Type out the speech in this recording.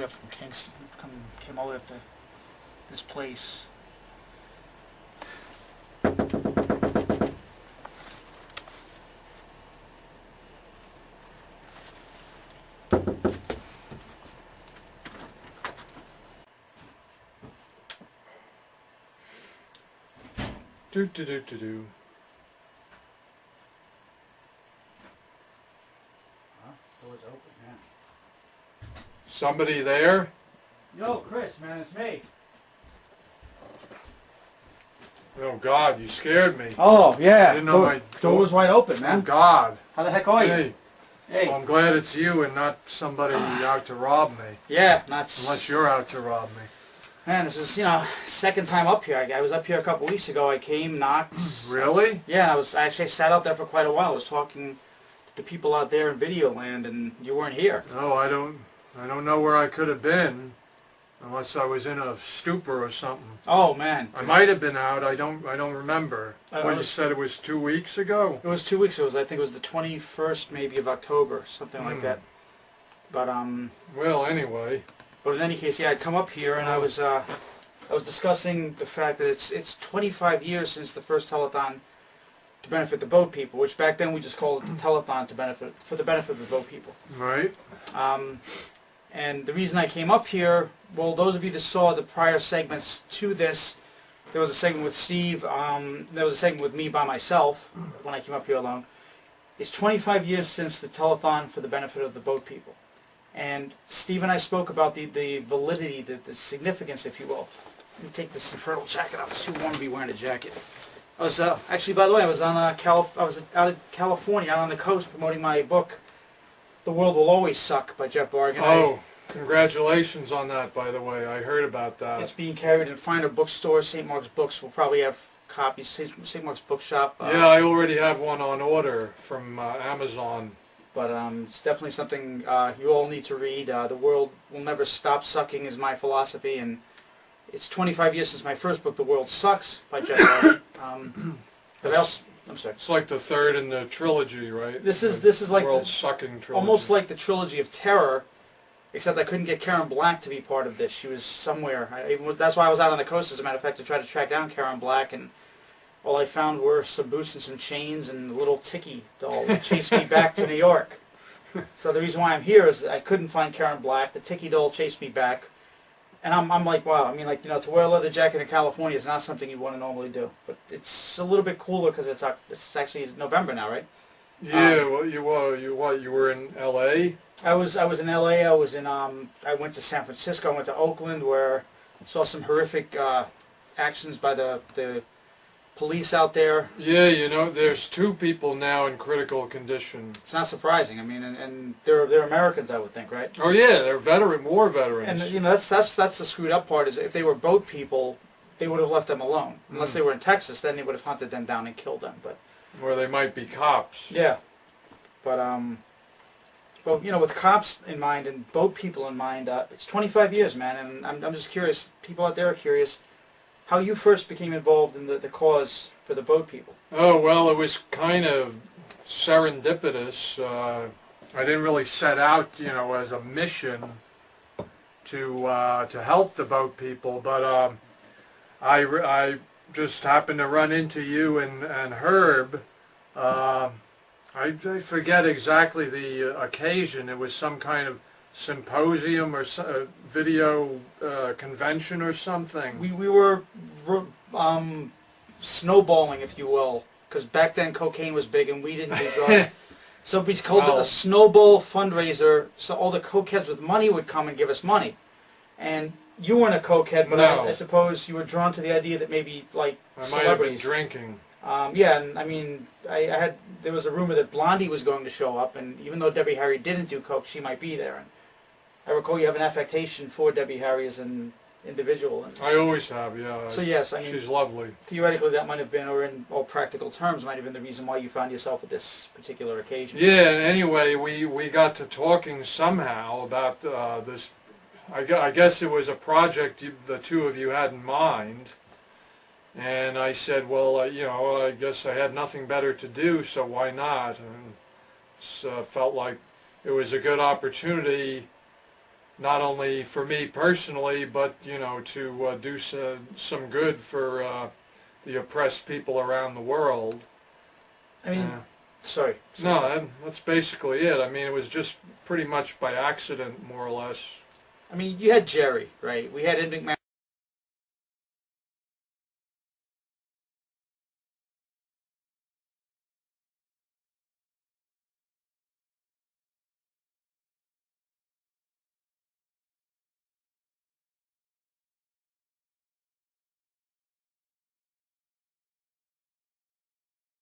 way up from Kingston, came all the way up to this place. Do do do do do. Door's open, man. Somebody there? Yo, Chris, man, it's me. Oh God, you scared me. Oh, yeah. I didn't know my door was wide open, man. Oh God. How the heck are you? Hey. Hey. Well, I'm glad it's you and not somebody out to rob me. Yeah, not... Unless you're out to rob me. Man, this is, second time up here. I was up here a couple weeks ago. I came, knocked. Really? Yeah, I actually sat out there for quite a while. I was talking to the people out there in Video Land, and you weren't here. No, I don't know where I could have been, unless I was in a stupor or something. Oh man, I might have been out. I don't remember. You said it was 2 weeks ago. It was 2 weeks ago. I think it was the 21st, maybe, of October, something like that. But Well, anyway. But in any case, yeah, I'd come up here and I was discussing the fact that it's 25 years since the first telethon to benefit the boat people, which back then we just called it the telethon for the benefit of the boat people. Right. And the reason I came up here, well, those of you that saw the prior segments to this, there was a segment with Steve, there was a segment with me by myself when I came up here alone. It's 25 years since the telethon for the benefit of the boat people. And Steve and I spoke about the validity, the significance, if you will. Let me take this infernal jacket off. It's too warm to be wearing a jacket. I was actually, by the way, I was out of California, out on the coast, promoting my book, "The World Will Always Suck" by Jeff Vargan. Oh, congratulations on that, by the way. I heard about that. It's being carried in finer bookstores. St. Mark's Books will probably have copies. St. Mark's Bookshop. Yeah, I already have one on order from Amazon. But it's definitely something you all need to read. The World Will Never Stop Sucking is my philosophy, and it's 25 years since my first book, "The World Sucks" by Jeff Vargan. But else, I'm sorry. It's like the third in the trilogy, right? This is like World Sucking trilogy. almost like the trilogy of terror, except I couldn't get Karen Black to be part of this. She was somewhere. That's why I was out on the coast, as a matter of fact, to try to track down Karen Black, and all I found were some boots and some chains and a little Tiki doll that chased me back to New York. So the reason why I'm here is that I couldn't find Karen Black. The Tiki doll chased me back. And I'm like, wow, I mean, like, to wear a leather jacket in California is not something you want to normally do. But it's a little bit cooler because it's actually November now, right? Yeah, well, you were in L.A.? I was in L.A., I went to San Francisco, I went to Oakland, where I saw some horrific actions by the police out there. Yeah, there's 2 people now in critical condition. It's not surprising. I mean, and they're Americans, I would think, right? Oh yeah, they're war veterans. And that's the screwed up part, is if they were boat people, they would have left them alone. Unless they were in Texas, then they would have hunted them down and killed them. But or they might be cops. yeah, but well, with cops in mind and boat people in mind, it's 25 years, man, and I'm just curious. People out there are curious how you first became involved in the cause for the boat people. Oh, well, it was kind of serendipitous. I didn't really set out, as a mission to help the boat people, but I just happened to run into you and Herb. I forget exactly the occasion. It was some kind of symposium or video convention or something. We were snowballing, if you will, because back then cocaine was big and we didn't do drugs. So we called it a snowball fundraiser, so all the cokeheads with money would come and give us money. And you weren't a cokehead, but no. I suppose you were drawn to the idea that maybe, like, I celebrities. might have been drinking. Yeah, and I mean, there was a rumor that Blondie was going to show up, and even though Debbie Harry didn't do coke, she might be there. And I recall you have an affectation for Debbie Harry as an individual. And I always have, yeah. So yes, I mean, she's lovely. Theoretically, that might have been, or in all practical terms, might have been the reason why you found yourself at this particular occasion. Yeah. Anyway, we got to talking somehow about this. I guess it was a project the 2 of you had in mind. And I said, well, I guess I had nothing better to do, so why not? And it felt like it was a good opportunity not only for me personally, but you know, to do some good for the oppressed people around the world. I mean, sorry. No, that's basically it. I mean, it was just pretty much by accident, more or less. I mean, you had Jerry, right? We had Ed McMahon